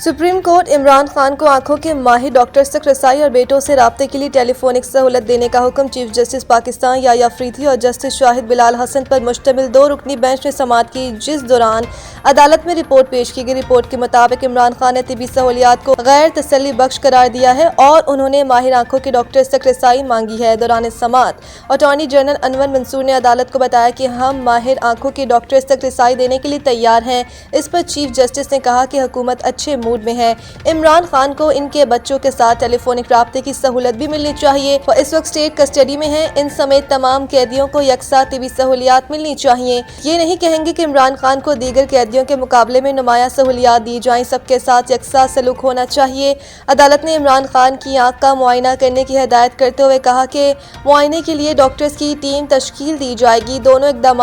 Supreme court Imran Khan को आंखों के माहिर डॉक्टर्स तक रसाई और बेटों से राब्ते के लिए टेलीफोनिक सहूलत देने का हुक्म चीफ जस्टिस पाकिस्तान याया अफरीदी और जस्टिस शाहिद बिलाल हसन पर मुश्तमिल 2 रुकनी बेंच ने समाअत की, जिस दौरान अदालत में रिपोर्ट पेश की गई। रिपोर्ट के मुताबिक इमरान खान ने तिबी सहूलियात को गैर तसल्ली बख्श करार दिया है और उन्होंने माहिर आंखों के डॉक्टर्स तक रसाई मांगी है। दौरान समाअत अटॉर्नी जनरल अनवर मंसूर ने अदालत को बताया कि हम माहिर आंखों के डॉक्टर्स तक रसाई देने के लिए तैयार हैं। इस पर चीफ जस्टिस ने कहा कि हुकूमत अच्छे मूड में है। इमरान खान को इनके बच्चों के साथ टेलीफोनिक राब्ते की सहूलत भी मिलनी चाहिए। वो इस वक्त स्टेट कस्टडी में हैं। इन समेत तमाम कैदियों को यकसा तिबी सहूलियात मिलनी चाहिए। ये नहीं कहेंगे कि इमरान खान को दीगर कैदियों के मुकाबले में नुमाया सहूलियात दी जाएं। सबके साथ यकसा सलूक होना चाहिए। अदालत ने इमरान खान की आंख का मुआयना करने की हिदायत करते हुए कहा कि मुआयने के लिए डॉक्टर्स की टीम तश्कील दी जाएगी। दोनों इकदाम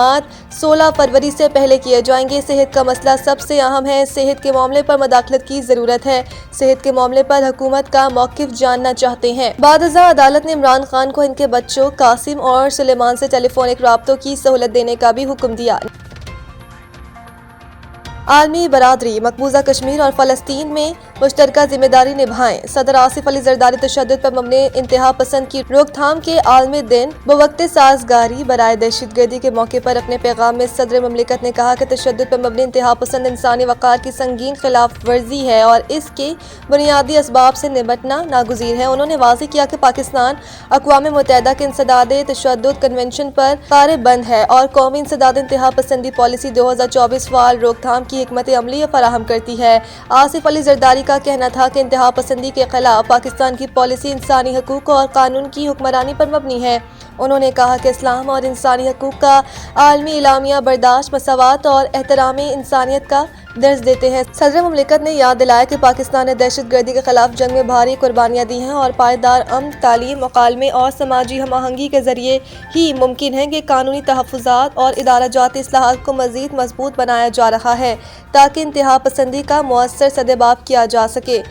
16 फरवरी से पहले किए जाएंगे। सेहत का मसला सबसे अहम है। सेहत के मामले पर मदाखलत की जरूरत है। सेहत के मामले पर हुकूमत का मौकिफ जानना चाहते हैं। बादशाह अदालत ने इमरान खान को इनके बच्चों कासिम और सुलेमान से टेलीफोनिक राब्तों की सहूलत देने का भी हुक्म दिया। आलमी बरादरी मकबूजा कश्मीर और फ़लस्तीन में मुश्तरका जिम्मेदारी निभाएं। सदर आसिफ अली जरदारी तशद्दुद पर मबनी इंतहा पसंद की रोकथाम के आलमी दिन बवक्त साजगारी बराए दहशतगर्दी के मौके पर अपने पैगाम में सदर ममलिकत ने कहा कि तशद्दुद पर मबनी इंतहा पसंद इंसानी वक़ार की संगीन खिलाफ वर्जी है और इसके बुनियादी असबाब से निपटना नागुज़ीर है। उन्होंने वाज़ेह किया कि पाकिस्तान अक़वाम मुत्तहिदा के इंसदाद तशद्दुद कन्वेंशन पर क़ारिबंद है और कौमी इंसदाद इंतहा पसंदी पॉलिसी 2024 फ़ाल रोकथाम की हिकमत अमली फराहम करती है। आसिफ अली जरदारी का कहना था कि इंतहा पसंदी के खिलाफ पाकिस्तान की पॉलिसी इंसानी हकूक़ और कानून की हुक्मरानी पर मबनी है। उन्होंने कहा कि इस्लाम और इंसानी हकूक़ का आलमी इलामिया बर्दाश्त, मसावत और एहतराम इंसानियत का दर्ज देते हैं। सदर मुमलिकत ने याद दिलाया कि पाकिस्तान ने दहशतगर्दी के खिलाफ जंग में भारी कुर्बानियाँ दी हैं और पायदार अमन, तालीम, मुकालमे और समाजी हम आहंगी के जरिए ही मुमकिन है कि कानूनी तहफ़्फ़ुज़ात और इदारा जाती इस्लाहात को मज़ीद मजबूत बनाया जा रहा है ताकि इंतहा पसंदी का मुअस्सर सदेबाब किया जा सके।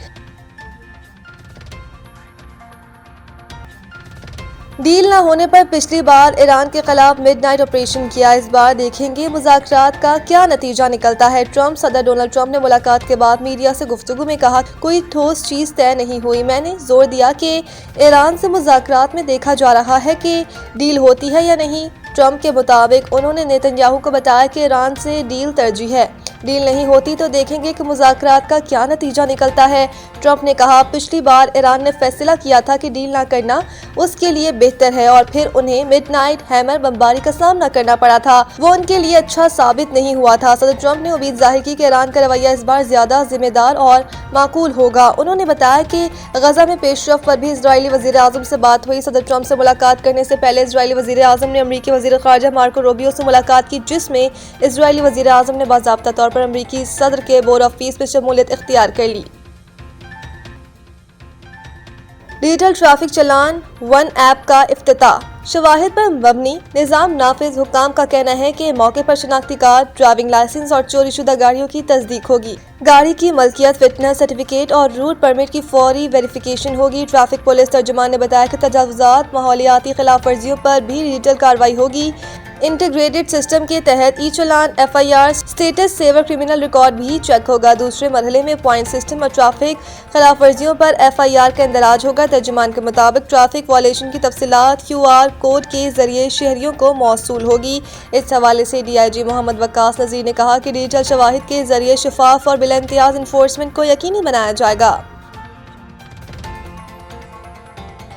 डील न होने पर पिछली बार ईरान के खिलाफ मिडनाइट ऑपरेशन किया। इस बार देखेंगे मुज़ाकरात का क्या नतीजा निकलता है। ट्रंप सदर डोनाल्ड ट्रंप ने मुलाकात के बाद मीडिया से गुफ्तगू में कहा, कोई ठोस चीज़ तय नहीं हुई। मैंने जोर दिया कि ईरान से मुज़ाकरात में देखा जा रहा है कि डील होती है या नहीं। ट्रंप के मुताबिक उन्होंने नेतन्याहू को बताया कि ईरान से डील तरजीह है। डील नहीं होती तो देखेंगे कि मुज़ाकरात का क्या नतीजा निकलता है। ट्रंप ने कहा, पिछली बार ईरान ने फैसला किया था कि डील ना करना उसके लिए बेहतर है और फिर उन्हें मिडनाइट हैमर बमबारी का सामना करना पड़ा था। वो उनके लिए अच्छा साबित नहीं हुआ था। सदर ट्रंप ने उम्मीद जाहिर की कि ईरान का रवैया इस बार ज्यादा जिम्मेदार और माकूल होगा। उन्होंने बताया कि गजा में पेशरफ पर भी इजरायली वज़ीर आज़म से बात हुई। सदर ट्रंप से मुलाकात करने से पहले इजरायली वज़ीर आज़म ने अमरीकी वज़ीर ख़ारजा मार्को रूबियो से मुलाकात की, जिसमें इजरायली वज़ीर आज़म ने बाज़ाब्ता तौर पर अमरीकी सदर के बोर्ड ऑफ पीस में शमूलियत इख्तियार कर ली। डिजिटल ट्रैफिक चलान 1 ऐप का इफ्तिताह। शवाहिद पर मबनी निज़ाम नाफिज हुक्काम का कहना है कि मौके पर शनाख्ती कार्ड, ड्राइविंग लाइसेंस और चोरीशुदा गाड़ियों की तस्दीक होगी। गाड़ी की मलकियत, फिटनेस सर्टिफिकेट और रूट परमिट की फौरी वेरिफिकेशन होगी। ट्रैफिक पुलिस तर्जुमान ने बताया कि तजावुज़ात, माहौलियाती खिलाफ वर्जियों पर भी डिजिटल कार्रवाई होगी। इंटीग्रेटेड सिस्टम के तहत e challan, FIR, status saver, criminal record भी चेक होगा। दूसरे मरहले में पॉइंट सिस्टम और ट्रैफिक खिलाफ वर्जियों पर FIR का इंदराज होगा। तर्जुमान के मुताबिक ट्रैफिक वायलेशन की तफसीलात QR कोड के जरिए शहरियों को मौसूल होगी। इस हवाले से DIG मोहम्मद वक्कास नज़ीर ने कहा कि डिजिटल शवाहिद के जरिए शफाफ और बिलाइम्तियाज इन्फोर्समेंट को यकीनी बनाया जाएगा।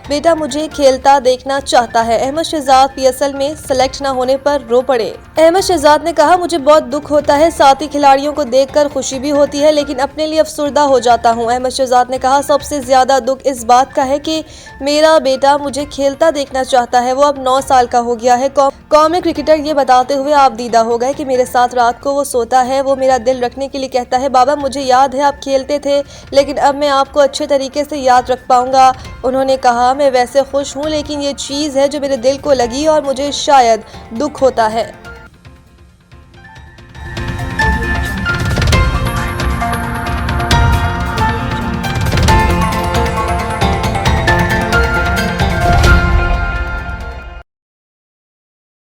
बेटा मुझे खेलता देखना चाहता है। अहमद शहजाद PSL में सेलेक्ट न होने पर रो पड़े। अहमद शहजाद ने कहा, मुझे बहुत दुख होता है, साथी खिलाड़ियों को देखकर खुशी भी होती है लेकिन अपने लिए अफसुर्दा हो जाता हूं। अहमद शहजाद ने कहा, सबसे ज्यादा दुख इस बात का है कि मेरा बेटा मुझे खेलता देखना चाहता है। वो अब 9 साल का हो गया है। कौमी क्रिकेटर ये बताते हुए आप दीदा हो गए कि मेरे साथ रात को वो सोता है। वो मेरा दिल रखने के लिए कहता है, बाबा मुझे याद है आप खेलते थे लेकिन अब मैं आपको अच्छे तरीके से याद रख पाऊंगा। उन्होंने कहा, मैं वैसे खुश हूँ लेकिन ये चीज़ है जो मेरे दिल को लगी और मुझे शायद दुख होता है।